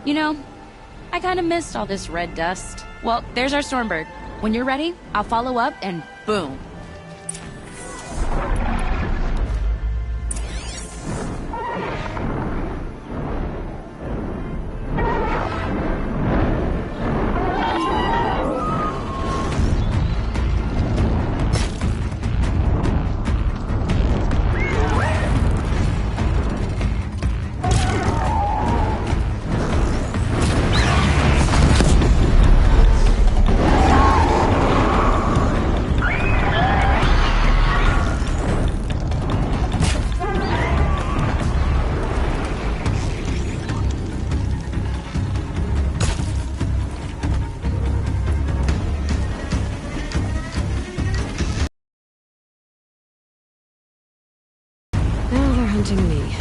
You know, I kind of missed all this red dust. Well, there's our Stormbird. When you're ready, I'll follow up and boom. Now they're hunting me.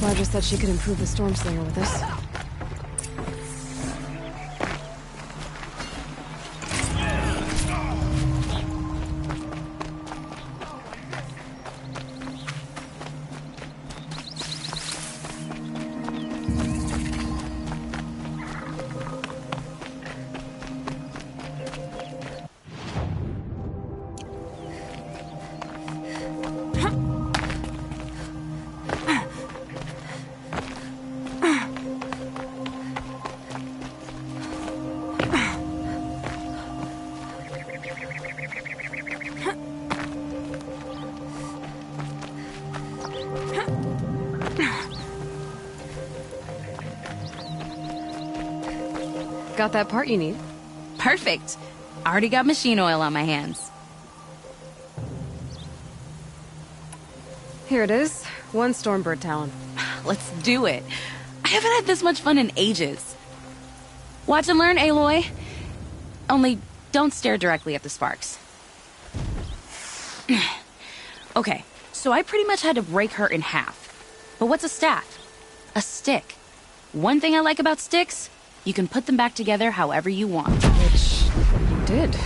Roger said she could improve the Storm Slinger with this. Got that part you need? Perfect. Already got machine oil on my hands. Here it is. One Stormbird talon. Let's do it. I haven't had this much fun in ages. Watch and learn, Aloy. Only don't stare directly at the sparks. Okay, so I pretty much had to break her in half. But what's a staff? A stick. One thing I like about sticks, you can put them back together however you want. Which you did.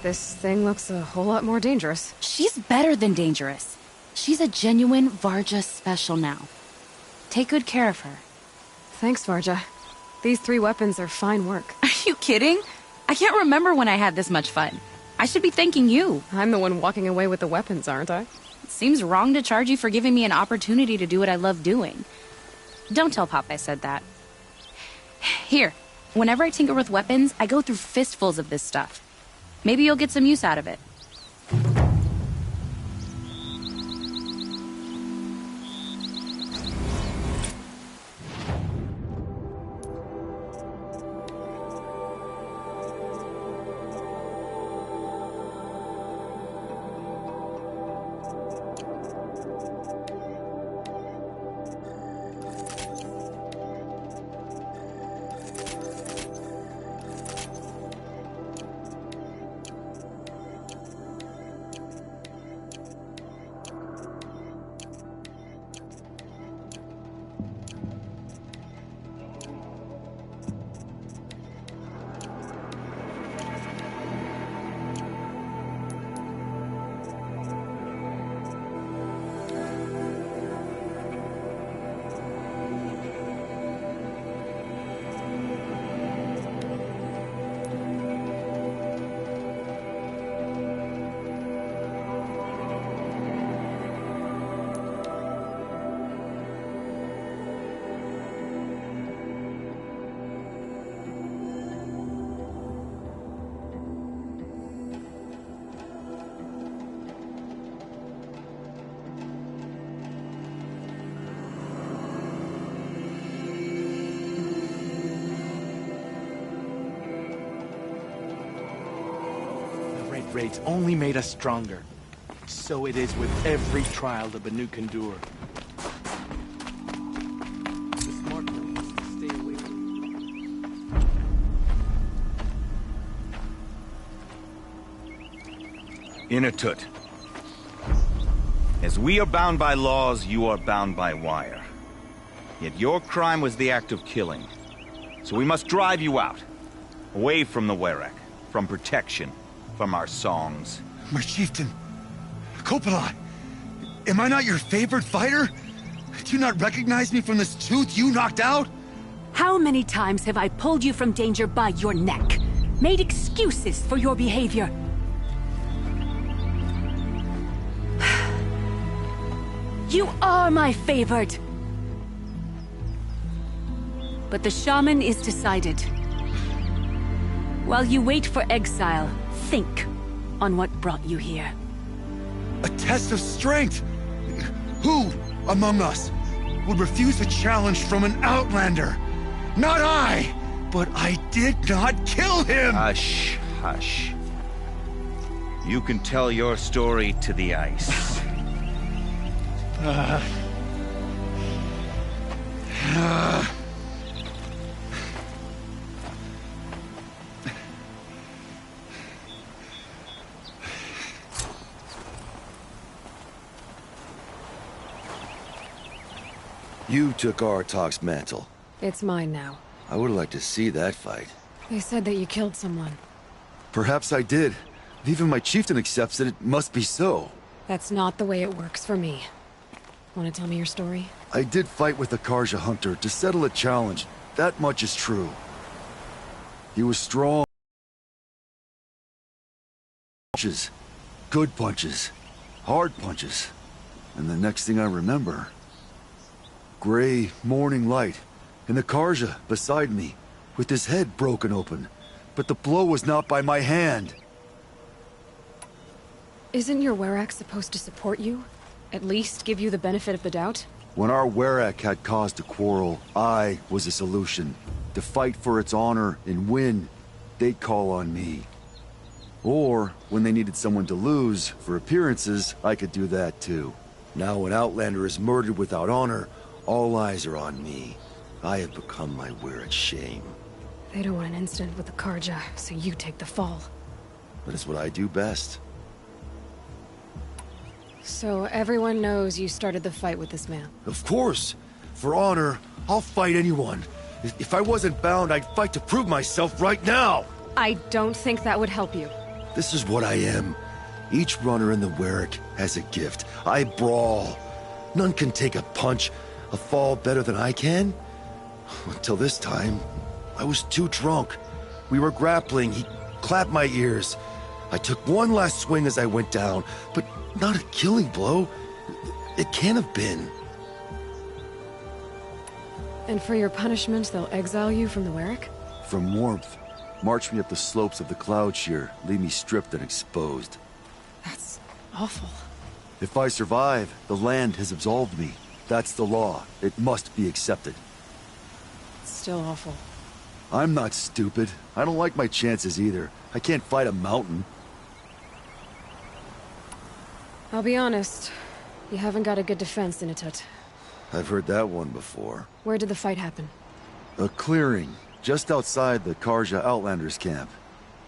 This thing looks a whole lot more dangerous. She's better than dangerous. She's a genuine Varja special now. Take good care of her. Thanks, Varja. These 3 weapons are fine work. Are you kidding? I can't remember when I had this much fun. I should be thanking you. I'm the one walking away with the weapons, aren't I? It seems wrong to charge you for giving me an opportunity to do what I love doing. Don't tell Pop I said that. Here, whenever I tinker with weapons, I go through fistfuls of this stuff. Maybe you'll get some use out of it. raids only made us stronger. So it is with every trial the Banu can endure. The smart move is to stay away from Inatut. As we are bound by laws, you are bound by wire. Yet your crime was the act of killing. So we must drive you out. Away from the Werek, from protection, from our songs. My chieftain, Kopalai, am I not your favorite fighter? Do you not recognize me from this tooth you knocked out? How many times have I pulled you from danger by your neck? Made excuses for your behavior? You are my favorite! But the shaman is decided. While you wait for exile, think on what brought you here. A test of strength! Who among us would refuse a challenge from an outlander? Not I! But I did not kill him! Hush, hush. You can tell your story to the ice. You took Artok's mantle. It's mine now. I would like to see that fight. They said that you killed someone. Perhaps I did. If even my chieftain accepts it, it must be so. That's not the way it works for me. Want to tell me your story? I did fight with the Karja hunter to settle a challenge. That much is true. He was strong. Punches. Good punches. Hard punches. And the next thing I remember... gray morning light, and the Karja beside me, with his head broken open. But the blow was not by my hand. Isn't your Werek supposed to support you? At least give you the benefit of the doubt? When our Werek had cause to quarrel, I was a solution. To fight for its honor and win, they'd call on me. Or, when they needed someone to lose, for appearances, I could do that too. Now an Outlander is murdered without honor, all eyes are on me. I have become my Werek's shame. They don't want an incident with the Karja, so you take the fall. But it's what I do best. So everyone knows you started the fight with this man? Of course! For honor, I'll fight anyone. If I wasn't bound, I'd fight to prove myself right now! I don't think that would help you. This is what I am. Each runner in the Werek has a gift. I brawl. None can take a punch, a fall better than I can. Until this time, I was too drunk. We were grappling, he clapped my ears. I took one last swing as I went down, but not a killing blow. It can't have been. And for your punishment, they'll exile you from the Werek? From warmth, march me up the slopes of the cloud shear, leave me stripped and exposed. That's awful. If I survive, the land has absolved me. That's the law. It must be accepted. It's still awful. I'm not stupid. I don't like my chances either. I can't fight a mountain. I'll be honest. You haven't got a good defense, Inatut. I've heard that one before. Where did the fight happen? A clearing, just outside the Karja Outlanders camp.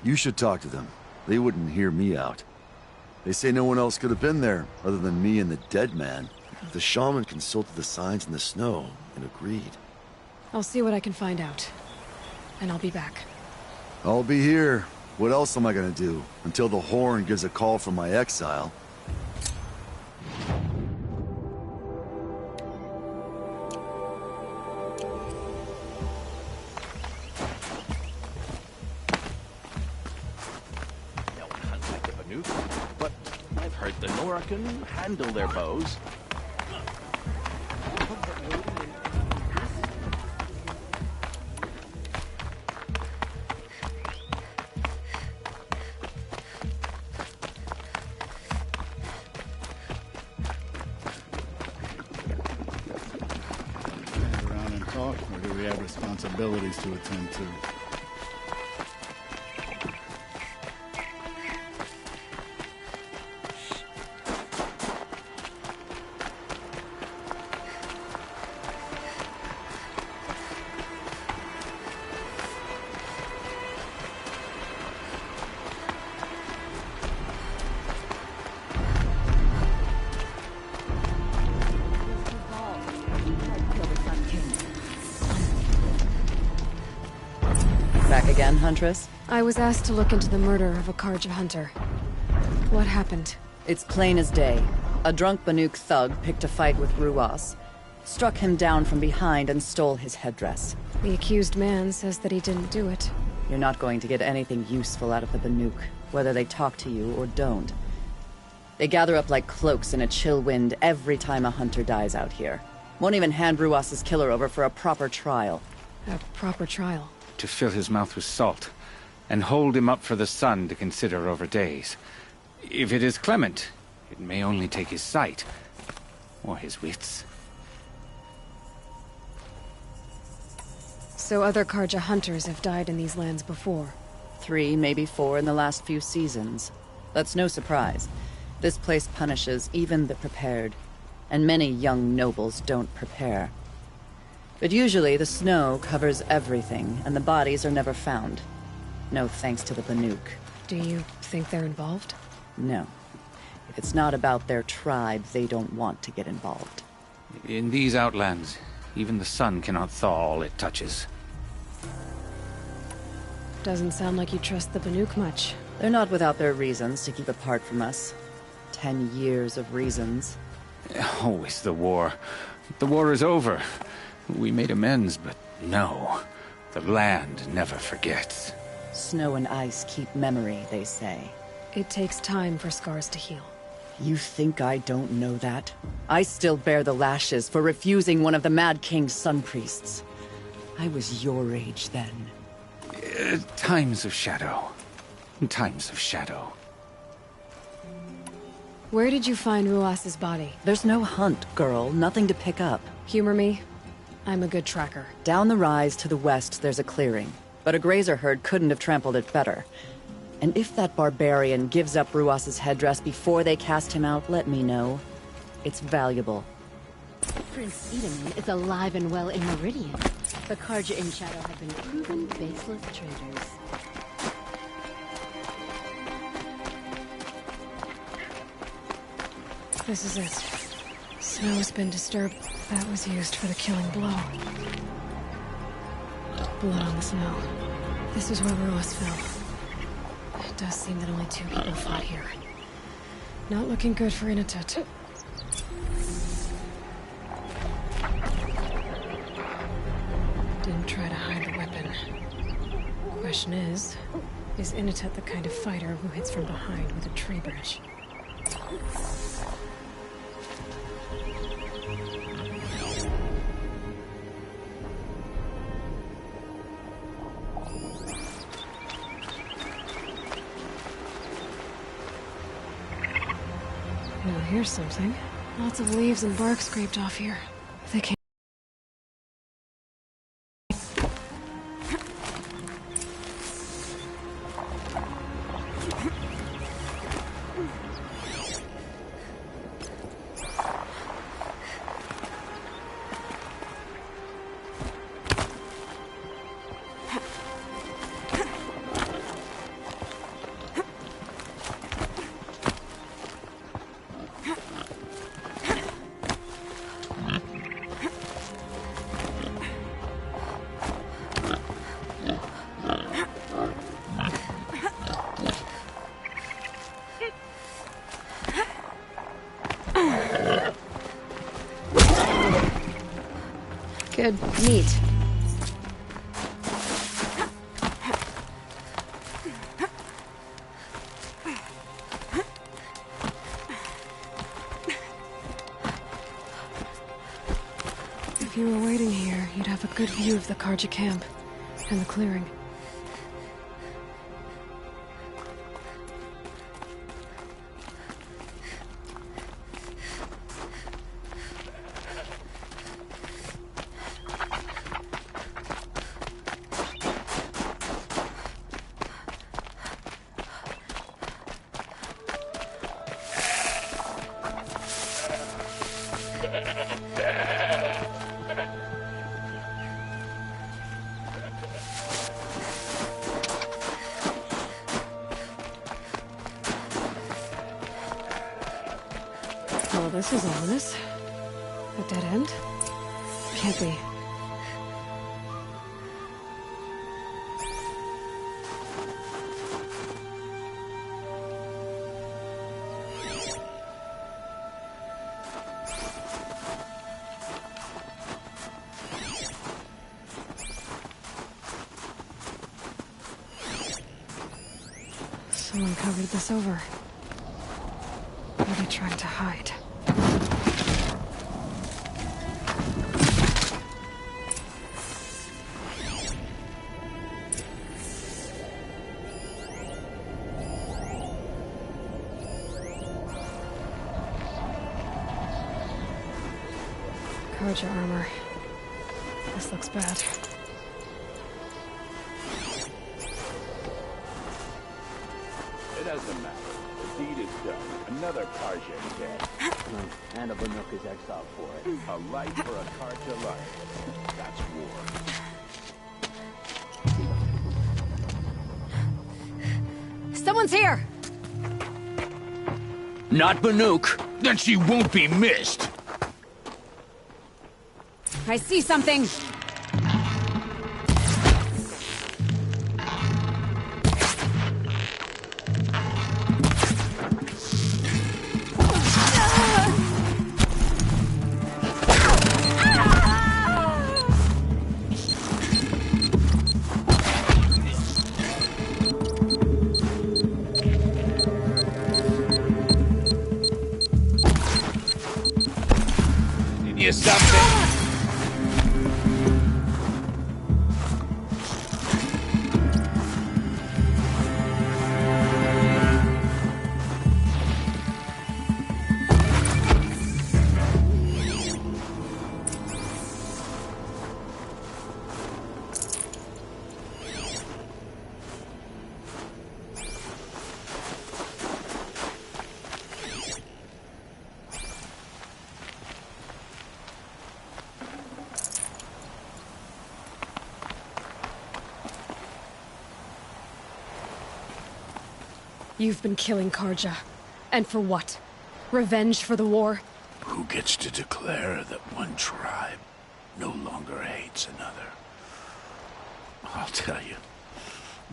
You should talk to them. They wouldn't hear me out. They say no one else could have been there, other than me and the dead man. The shaman consulted the signs in the snow and agreed. I'll see what I can find out. And I'll be back. I'll be here. What else am I gonna do? Until the Horn gives a call from my exile. Don't hunt like the Banu, but I've heard the Nora can handle their bows. Around and talk, or do we have responsibilities to attend to? Back again, Huntress? I was asked to look into the murder of a Karja hunter. What happened? It's plain as day. A drunk Banuk thug picked a fight with Ruas, struck him down from behind and stole his headdress. The accused man says that he didn't do it. You're not going to get anything useful out of the Banuk, whether they talk to you or don't. They gather up like cloaks in a chill wind every time a hunter dies out here. Won't even hand Ruas's killer over for a proper trial. A proper trial? To fill his mouth with salt, and hold him up for the sun to consider over days. If it is clement, it may only take his sight, or his wits. So other Karja hunters have died in these lands before? 3, maybe 4 in the last few seasons. That's no surprise. This place punishes even the prepared, and many young nobles don't prepare. But usually the snow covers everything, and the bodies are never found. No thanks to the Banuk. Do you think they're involved? No. If it's not about their tribe, they don't want to get involved. In these outlands, even the sun cannot thaw all it touches. Doesn't sound like you trust the Banuk much. They're not without their reasons to keep apart from us. 10 years of reasons. Always the war. The war is over. We made amends, but no. The land never forgets. Snow and ice keep memory, they say. It takes time for scars to heal. You think I don't know that? I still bear the lashes for refusing one of the Mad King's sun priests. I was your age then. Times of shadow. Times of shadow. Where did you find Ruas's body? There's no hunt, girl. Nothing to pick up. Humor me. I'm a good tracker. Down the rise to the west, there's a clearing. But a grazer herd couldn't have trampled it better. And if that barbarian gives up Ruas's headdress before they cast him out, let me know. It's valuable. Prince Edamin is alive and well in Meridian. The Karja in Shadow have been proven baseless traitors. This is it. Snow's been disturbed. That was used for the killing blow. Blood on the snow. This is where Ruas fell. It does seem that only 2 people fought here. Not looking good for Inatut. Didn't try to hide the weapon. Question is Inatut the kind of fighter who hits from behind with a tree branch? Now here's something. Lots of leaves and bark scraped off here. They can't. Good meat. If you were waiting here, you'd have a good view of the Karja camp and the clearing. Well, this is ominous. A dead end? Can't be. Someone covered this over. What are they trying to hide? Carja armor. This looks bad. It doesn't matter. The deed is done. Another Karja is dead. And a Banuk is exiled for it. A life for a Karja life. That's war. Someone's here! Not Banuk. Then she won't be missed. I see something! Give you something. You've been killing Karja. And for what? Revenge for the war? Who gets to declare that one tribe no longer hates another? I'll tell you,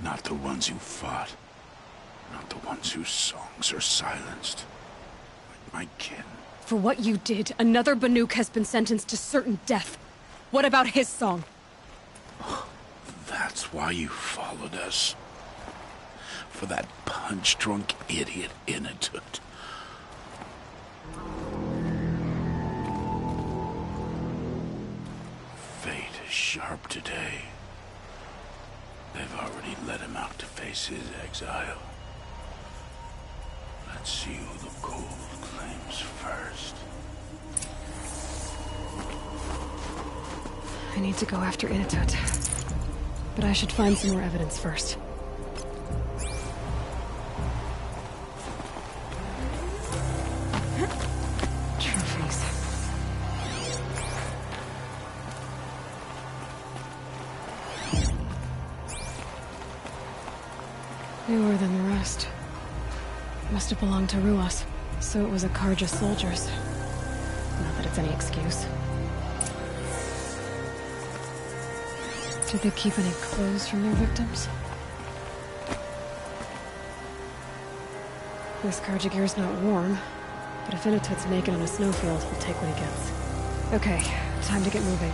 not the ones who fought, not the ones whose songs are silenced. My kin. For what you did, another Banuk has been sentenced to certain death. What about his song? That's why you followed us. For that punch-drunk idiot Inatut. Fate is sharp today. They've already let him out to face his exile. Let's see who the gold claims first. I need to go after Inatut. But I should find some more evidence first. Trophies. Newer than the rest. Must have belonged to Ruas. So it was a Karja soldiers. Not that it's any excuse. Did they keep any clothes from their victims? This Karja gear's not warm, but if Inatut's naked on a snowfield, he'll take what he gets. Okay, time to get moving.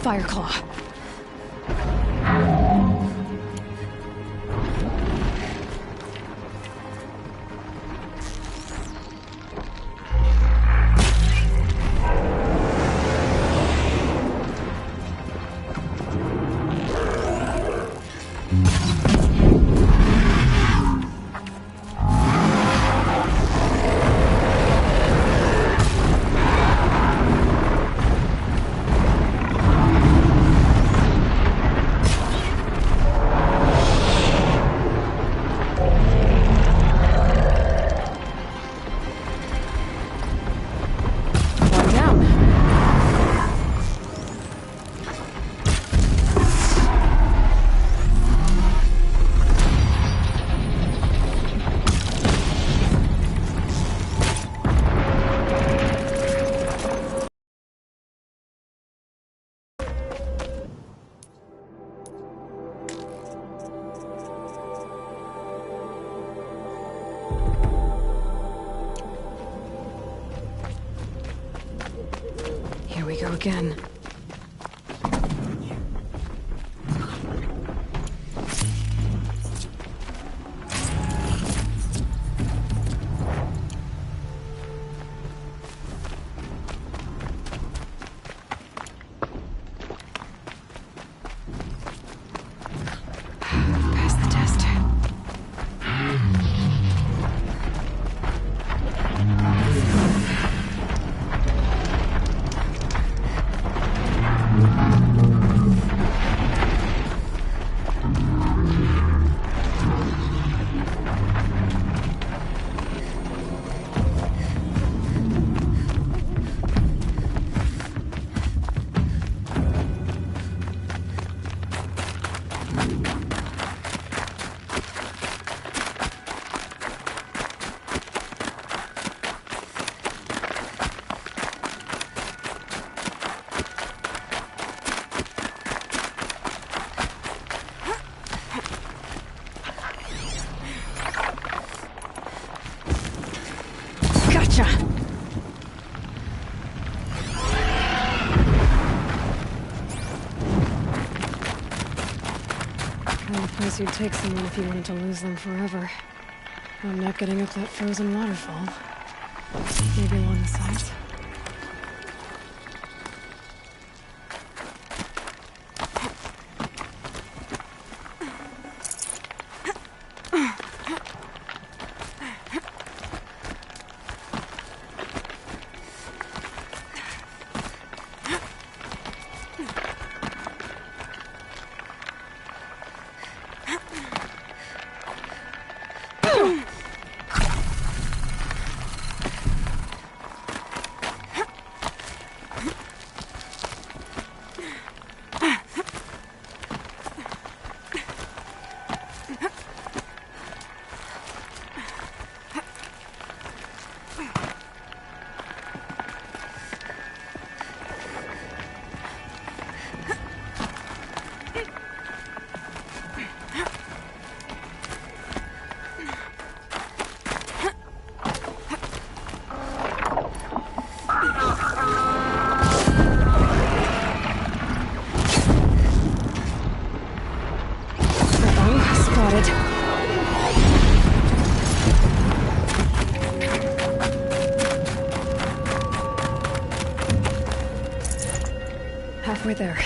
Fireclaw. again. Pass the test. Gotcha! Kind of place you'd take someone if you wanted to lose them forever. I'm not getting up that frozen waterfall. Maybe along the sides. Halfway there.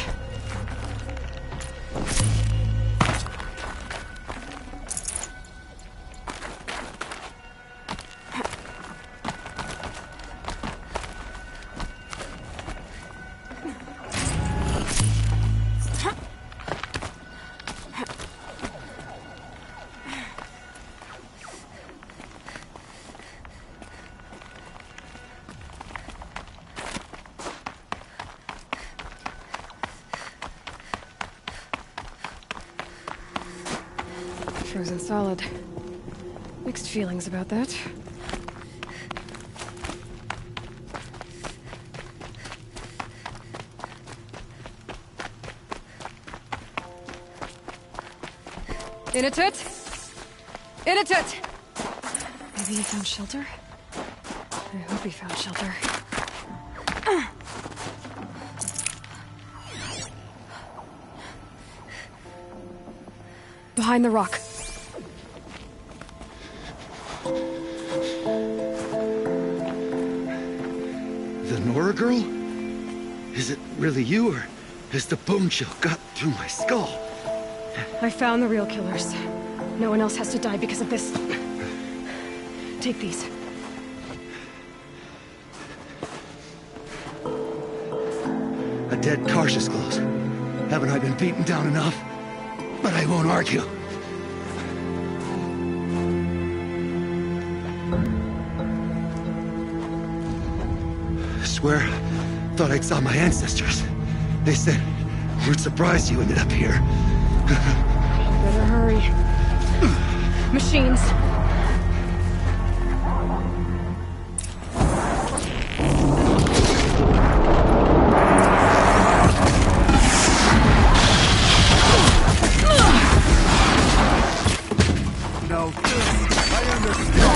Frozen solid. Mixed feelings about that. Inatut! Inatut! Maybe he found shelter? I hope he found shelter. Behind the rock. The Nora girl? Is it really you, or has the bone chill got through my skull? I found the real killers. No one else has to die because of this. Take these. A dead Karsh's clothes. Haven't I been beaten down enough? But I won't argue. Swear, thought I saw my ancestors. They said, we're surprised you ended up here. Better hurry. Machines. No, I understand.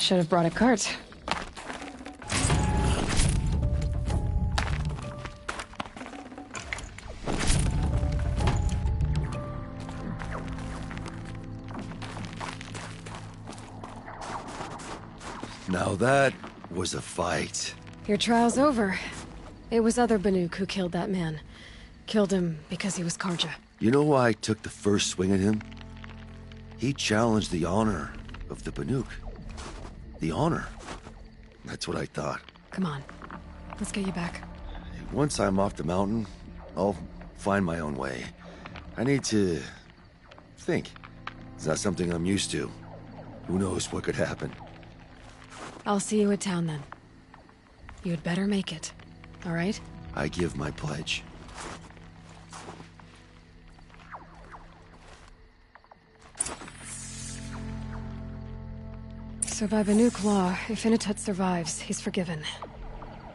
Should have brought a cart. Now that was a fight. Your trial's over. It was other Banuk who killed that man. Killed him because he was Karja. You know why I took the first swing at him? He challenged the honor of the Banuk. The honor. That's what I thought. Come on. Let's get you back. Once I'm off the mountain, I'll find my own way. I need to think. It's not something I'm used to. Who knows what could happen? I'll see you at town then. You'd better make it. All right? I give my pledge. So by Banuk law, if Inatut survives, he's forgiven.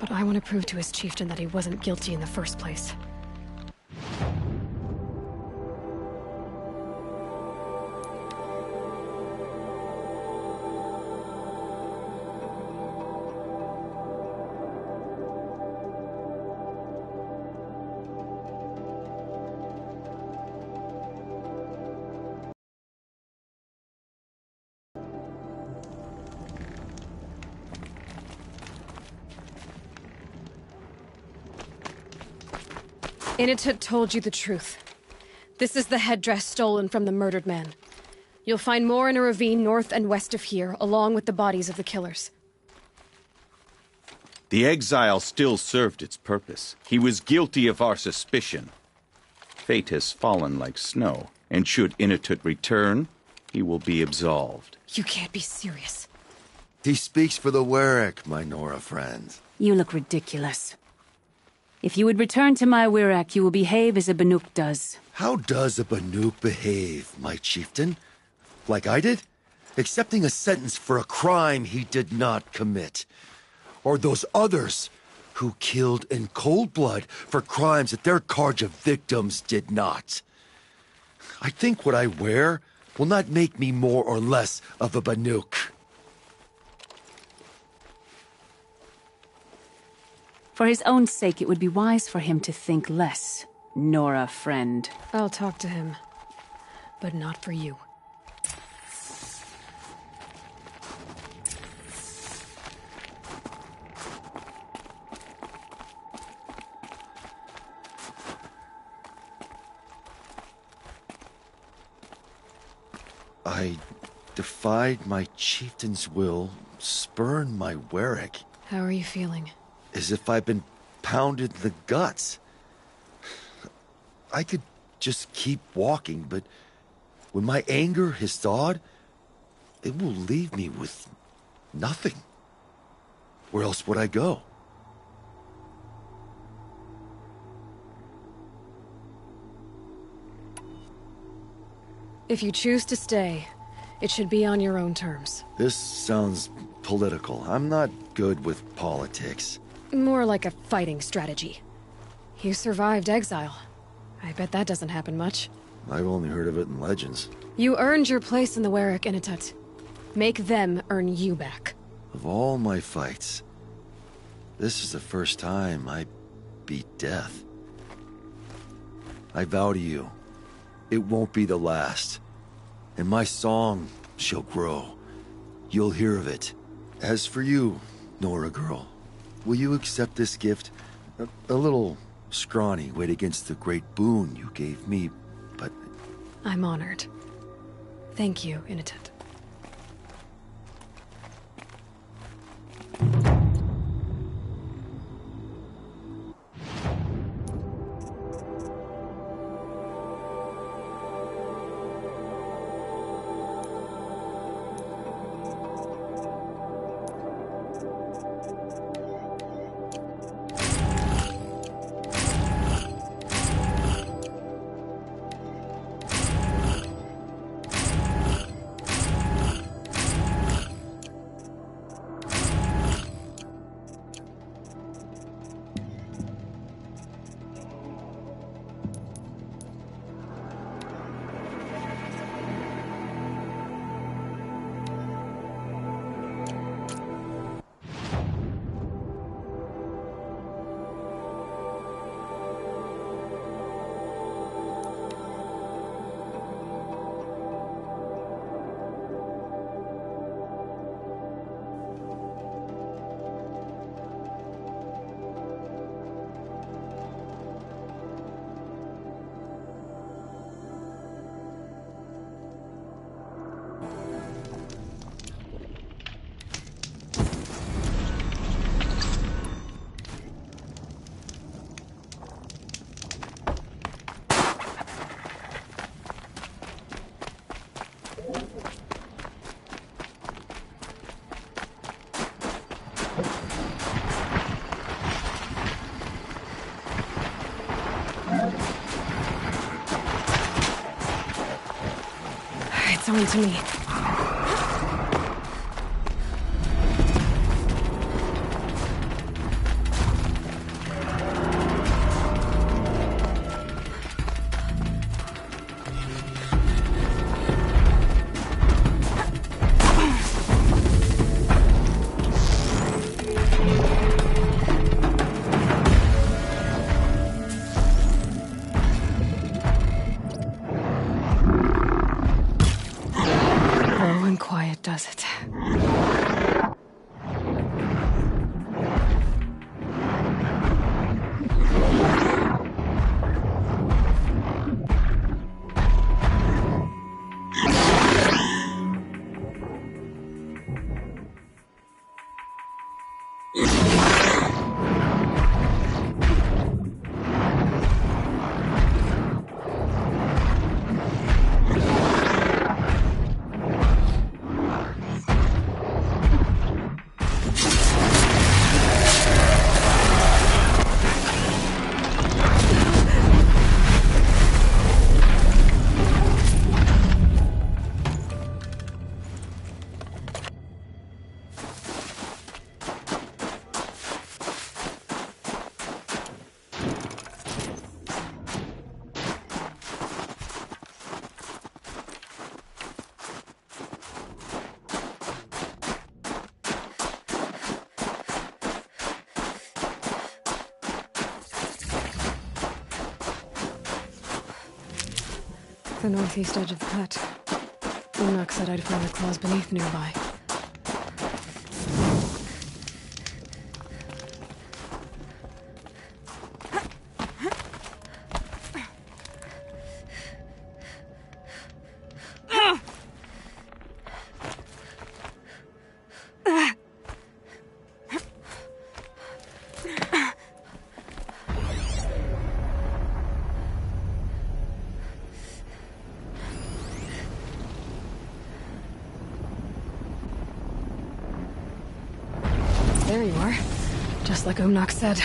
But I want to prove to his chieftain that he wasn't guilty in the first place. Inatut told you the truth. This is the headdress stolen from the murdered man. You'll find more in a ravine north and west of here, along with the bodies of the killers. The exile still served its purpose. He was guilty of our suspicion. Fate has fallen like snow, and should Inatut return, he will be absolved. You can't be serious. He speaks for the Warwick, my Nora friend. You look ridiculous. If you would return to my Wirrak, you will behave as a Banuk does. How does a Banuk behave, my chieftain? Like I did? Accepting a sentence for a crime he did not commit. Or those others who killed in cold blood for crimes that their Karja victims did not. I think what I wear will not make me more or less of a Banuk. For his own sake, it would be wise for him to think less, Nora friend. I'll talk to him. But not for you. I defied my chieftain's will, spurned my Warwick. How are you feeling? As if I've been pounded in the guts. I could just keep walking, but when my anger has thawed, it will leave me with nothing. Where else would I go? If you choose to stay, it should be on your own terms. This sounds political. I'm not good with politics. More like a fighting strategy. You survived exile. I bet that doesn't happen much. I've only heard of it in legends. You earned your place in the Warwick Inatut. Make them earn you back. Of all my fights, this is the first time I beat death. I vow to you, it won't be the last. And my song shall grow. You'll hear of it. As for you, Nora girl, will you accept this gift? A little scrawny weighed against the great boon you gave me, but... I'm honored. Thank you, Inatut. It's on to me. Does it? The northeast edge of the cut. Unok said I'd find the claws beneath nearby. There you are. Just like Unok said.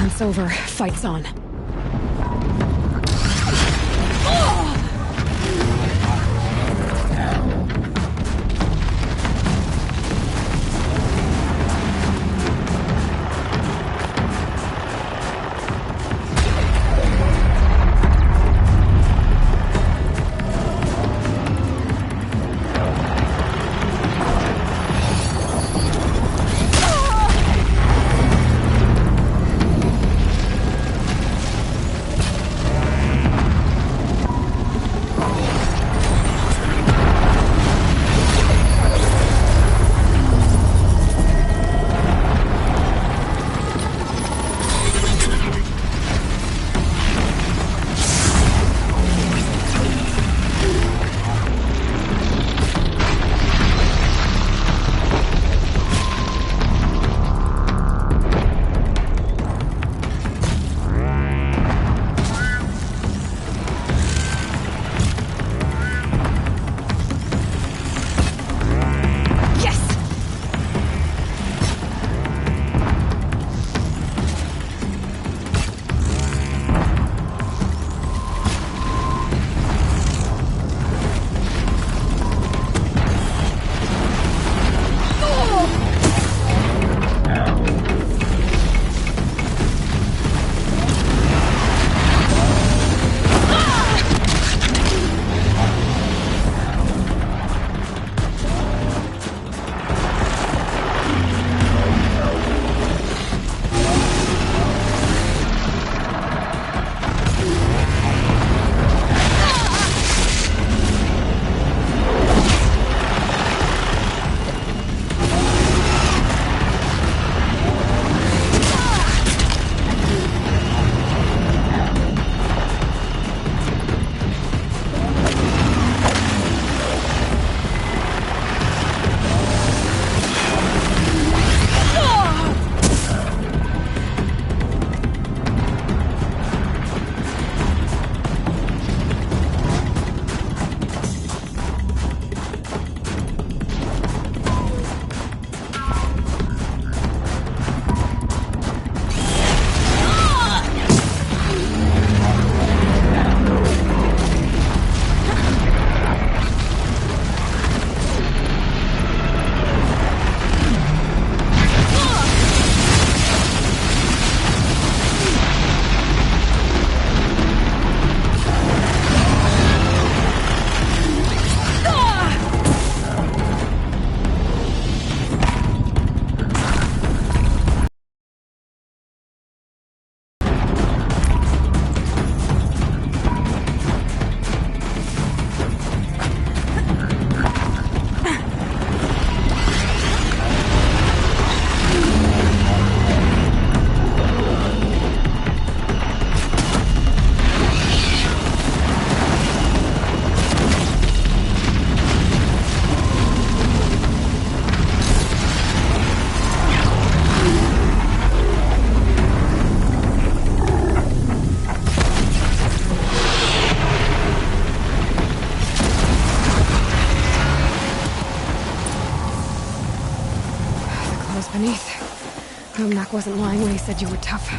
Hunt's over. Fight's on. wasn't lying when he said you were tough.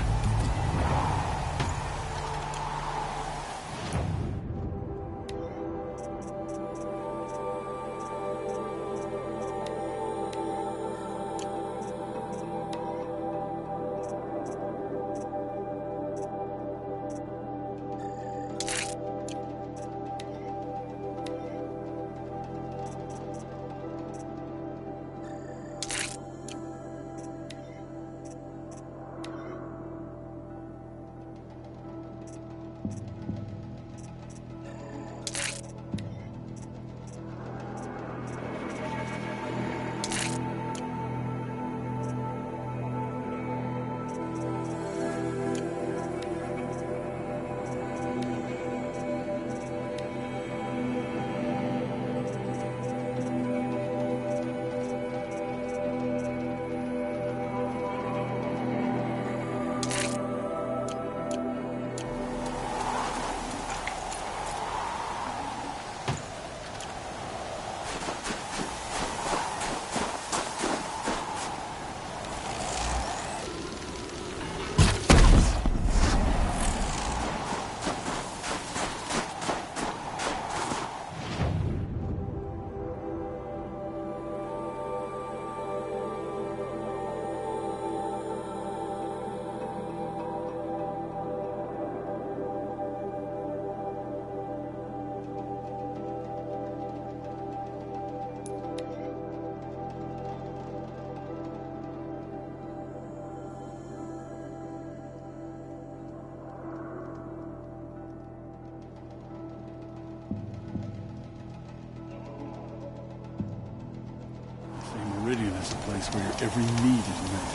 Meridian is a place where your every need is met.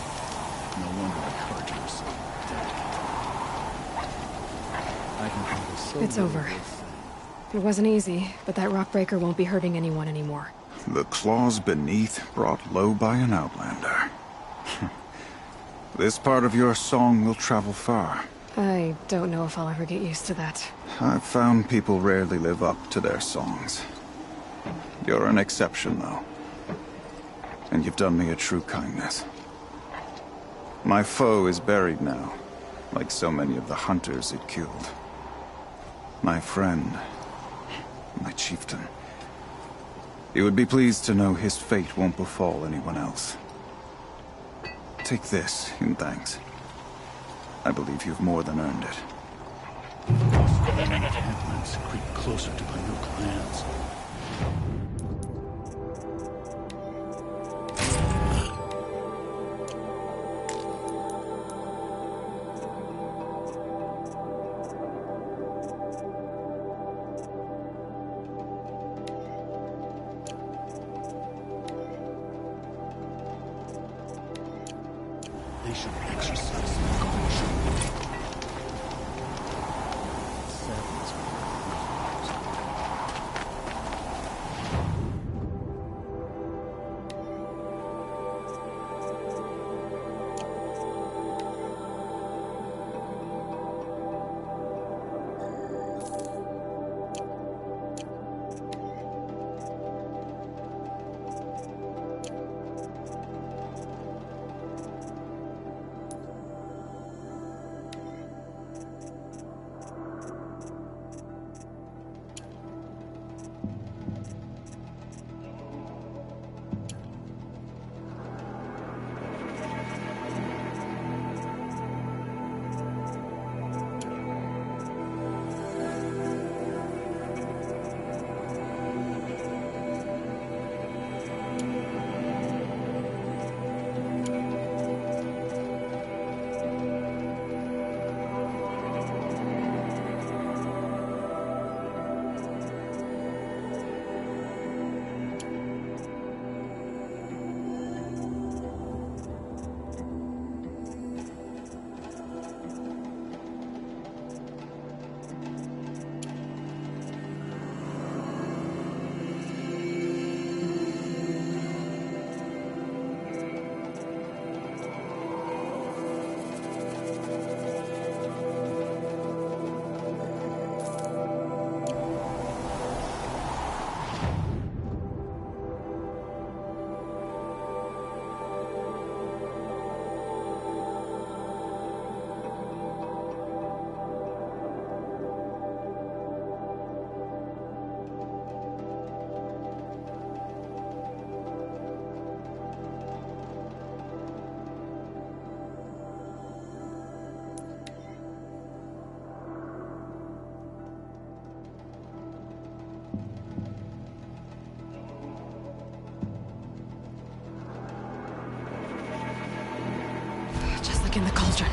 No wonder the Carja is so dead. I can probably so It's over. It wasn't easy, but that rock breaker won't be hurting anyone anymore. The claws beneath brought low by an outlander. This part of your song will travel far. I don't know if I'll ever get used to that. I've found people rarely live up to their songs. You're an exception, though. And you've done me a true kindness. My foe is buried now, like so many of the hunters it killed. My friend, my chieftain. You would be pleased to know his fate won't befall anyone else. Take this in thanks. I believe you've more than earned it. Encampments creep closer to Panook lands. They should exercise some caution. Sadness will in the cauldron.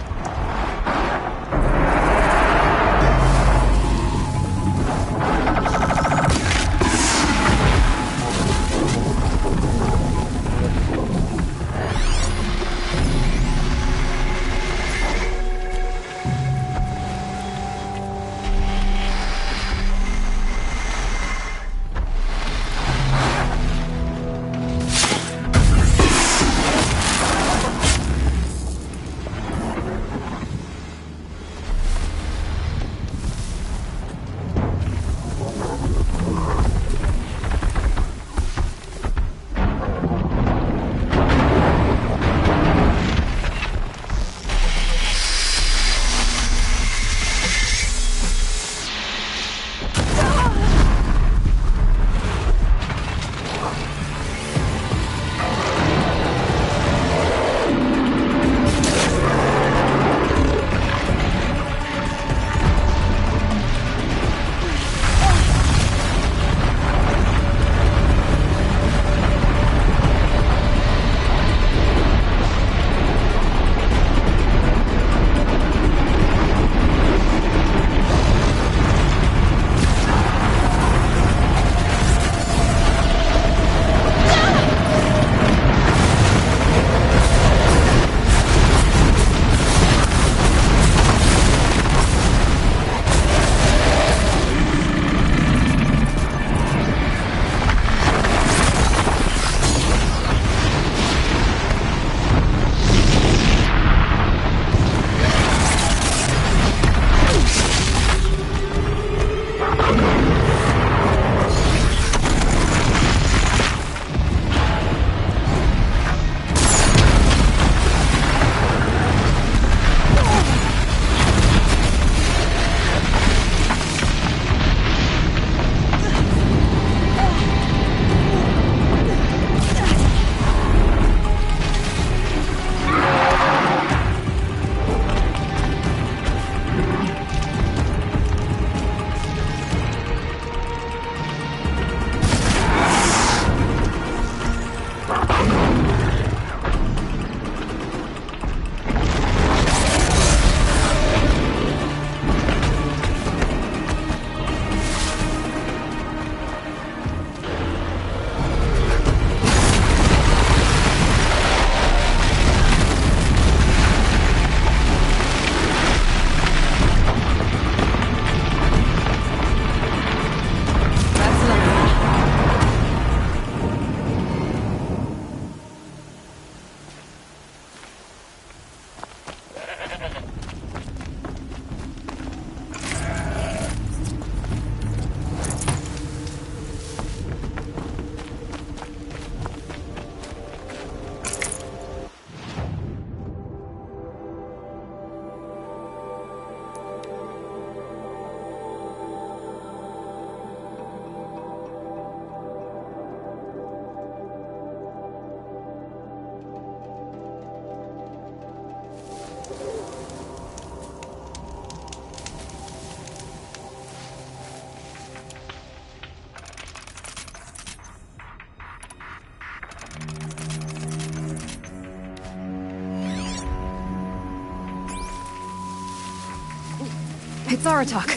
It's Aratak.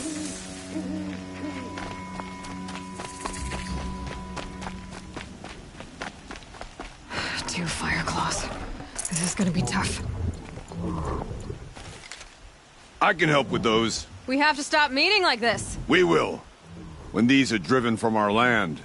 Two fire claws. This is gonna be tough. I can help with those. We have to stop meeting like this. We will. When these are driven from our land.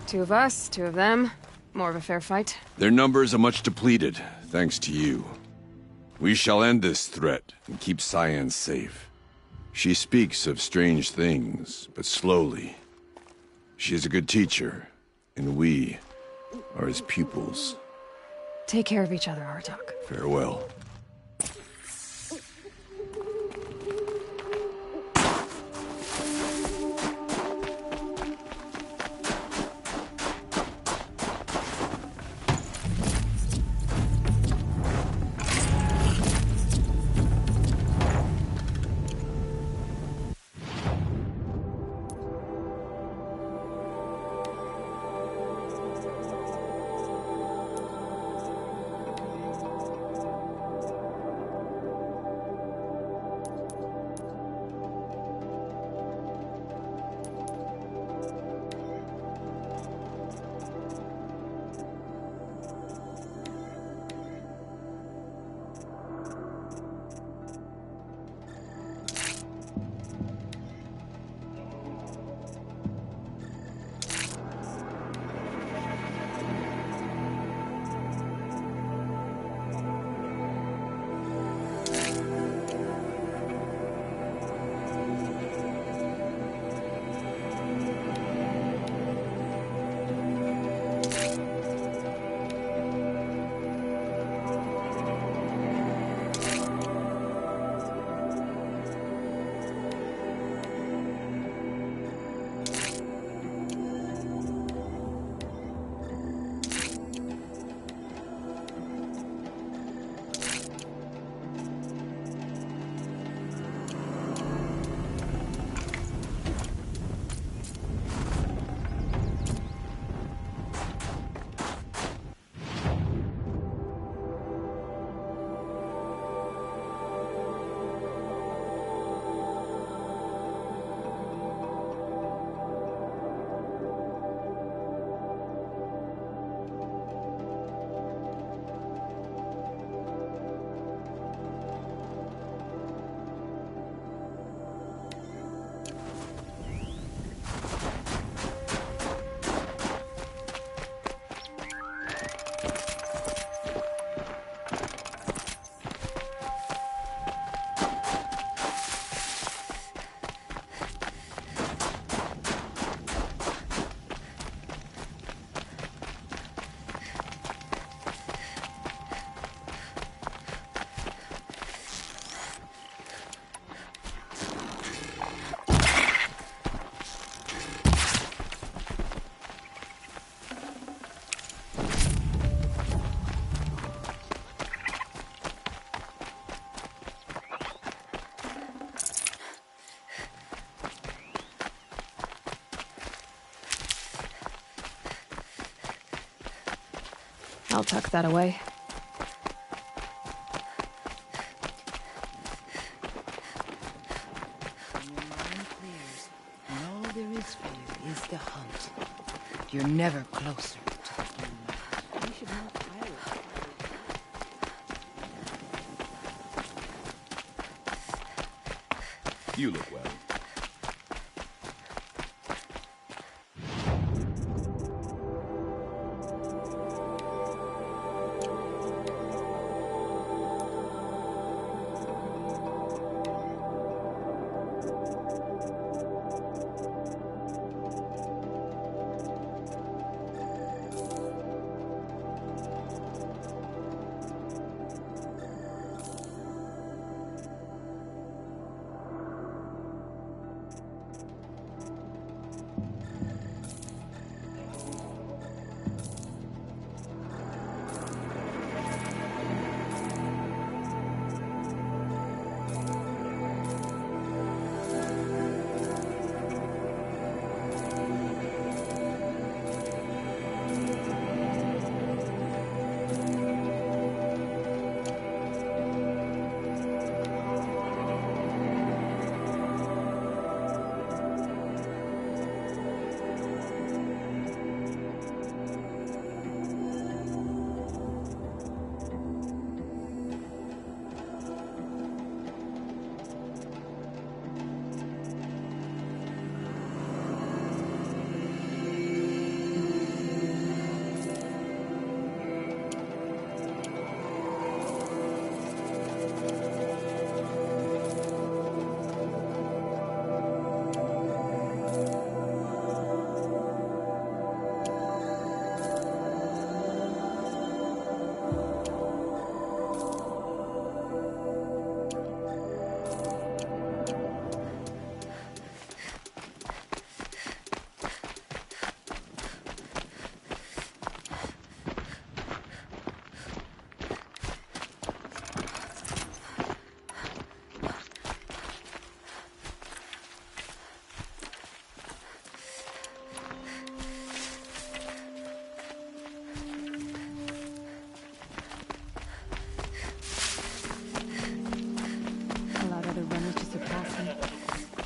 Two of us, two of them. More of a fair fight. Their numbers are much depleted, thanks to you. We shall end this threat and keep Cyan safe. She speaks of strange things, but slowly. She is a good teacher, and we are his pupils. Take care of each other, Artok. Farewell. I'll tuck that away. When your mind clears, and all there is for you is the hunt, you're never closer to the blue light. We should not pirate. You look well.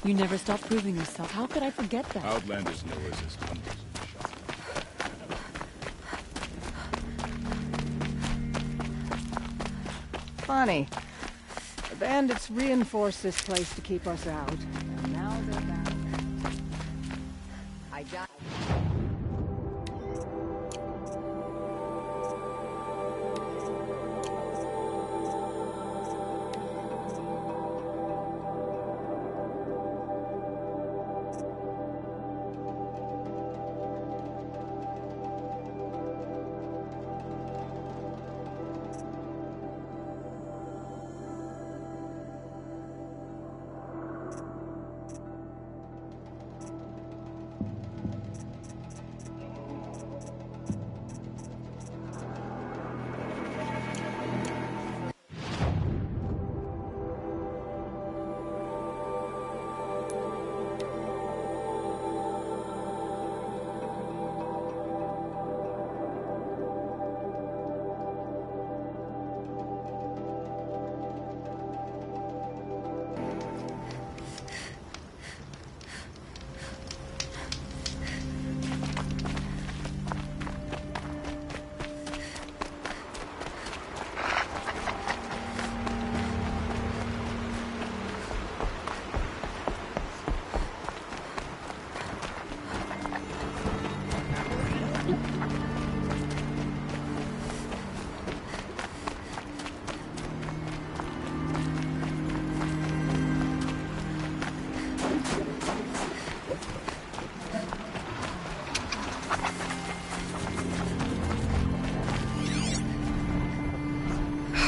You never stop proving yourself. How could I forget that? Outlanders know us as hunters and Funny. The bandits reinforced this place to keep us out, and now they're back. I got...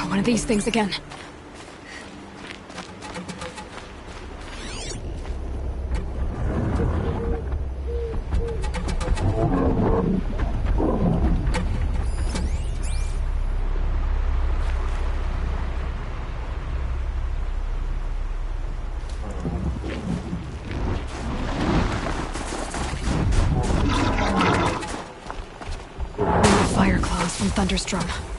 One of these things again. Fire claws from Thunderstrom.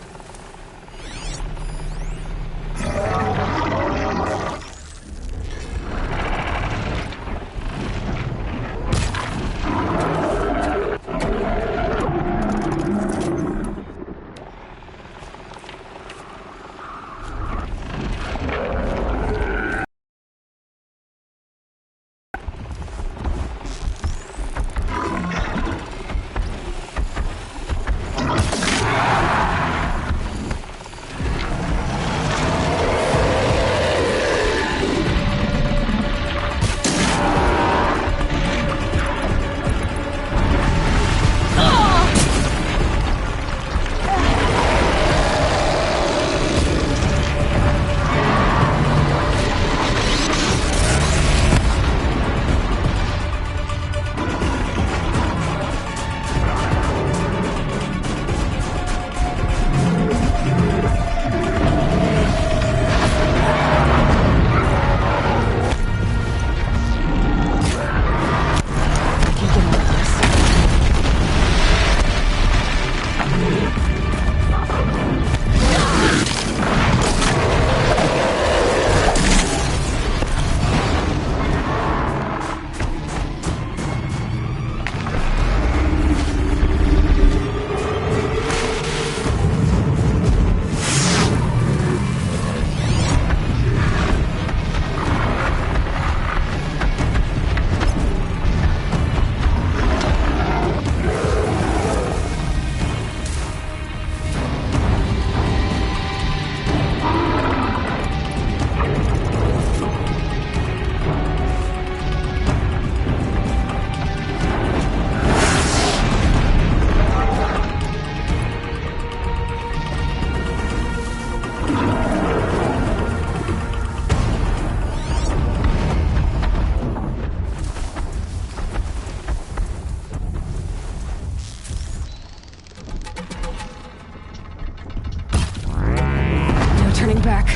Back.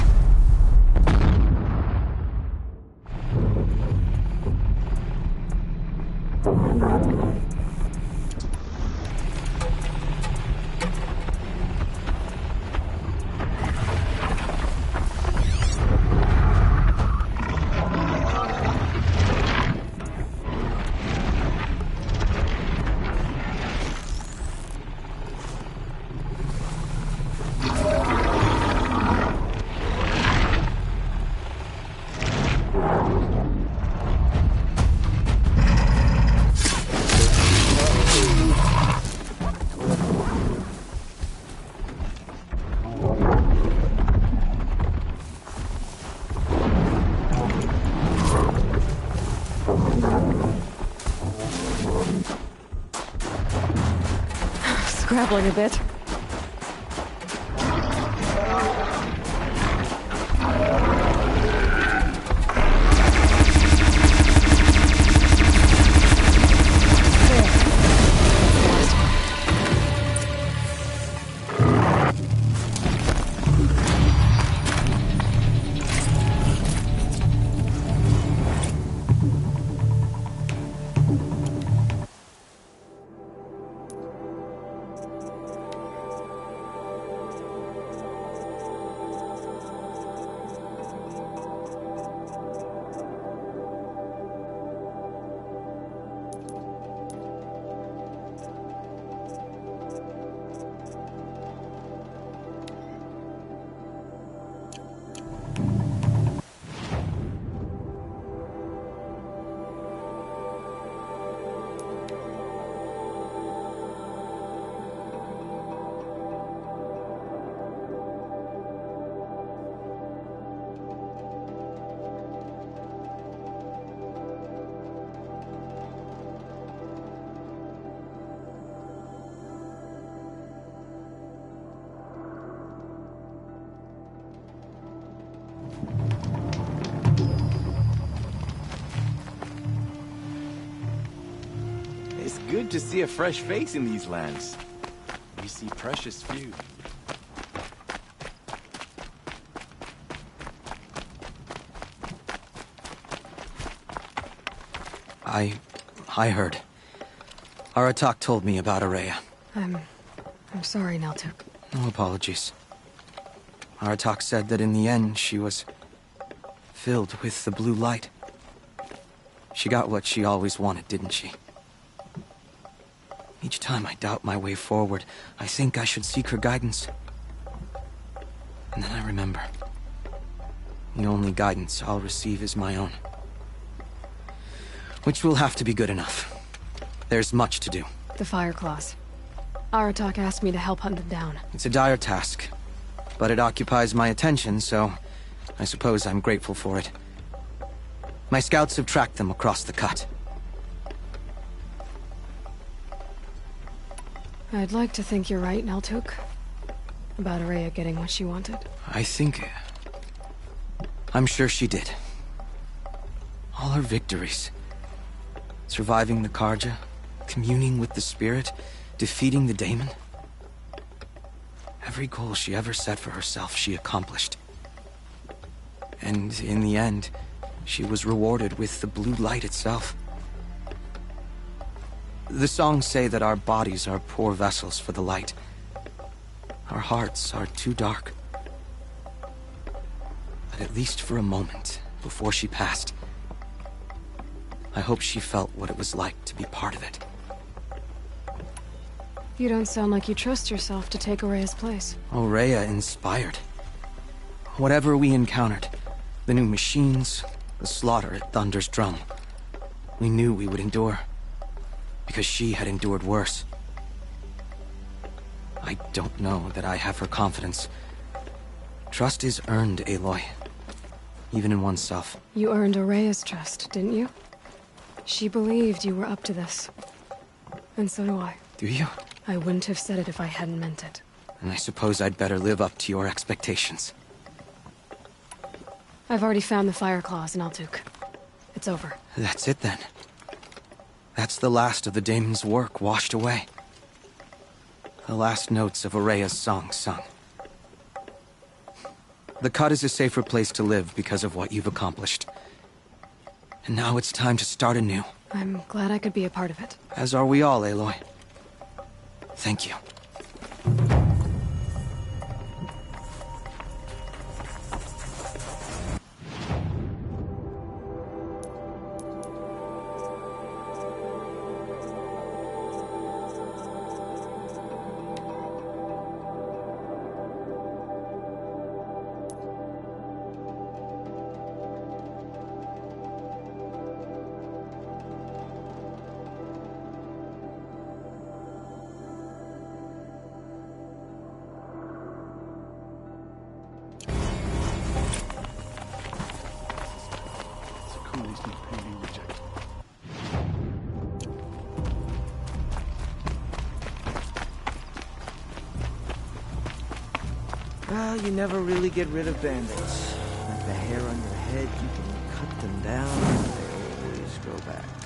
grappling a bit. It's good to see a fresh face in these lands. We see precious few. I heard. Aratak told me about Araya. I'm sorry, Naltuk. No apologies. Aratak said that in the end she was filled with the blue light. She got what she always wanted, didn't she? Each time I doubt my way forward, I think I should seek her guidance. And then I remember. The only guidance I'll receive is my own. Which will have to be good enough. There's much to do. The Fire Claws. Aratak asked me to help hunt them down. It's a dire task, but it occupies my attention, so I suppose I'm grateful for it. My scouts have tracked them across the cut. I'd like to think you're right, Naltuk. About Araya getting what she wanted. I'm sure she did. All her victories. Surviving the Karja, communing with the spirit, defeating the daemon. Every goal she ever set for herself, she accomplished. And in the end, she was rewarded with the blue light itself. The songs say that our bodies are poor vessels for the light. Our hearts are too dark. But at least for a moment, before she passed, I hope she felt what it was like to be part of it. You don't sound like you trust yourself to take Araya's place. Araya inspired. Whatever we encountered, the new machines, the slaughter at Thunder's Drum, we knew we would endure. Because she had endured worse. I don't know that I have her confidence. Trust is earned, Aloy. Even in oneself. You earned Araya's trust, didn't you? She believed you were up to this. And so do I. Do you? I wouldn't have said it if I hadn't meant it. And I suppose I'd better live up to your expectations. I've already found the Fire Claws in Altuk. It's over. That's it then. That's the last of the daemon's work washed away. The last notes of Araya's song sung. The cut is a safer place to live because of what you've accomplished. And now it's time to start anew. I'm glad I could be a part of it. As are we all, Aloy. Thank you. Well, you never really get rid of bandits. Like the hair on your head, you can cut them down, and they always grow back.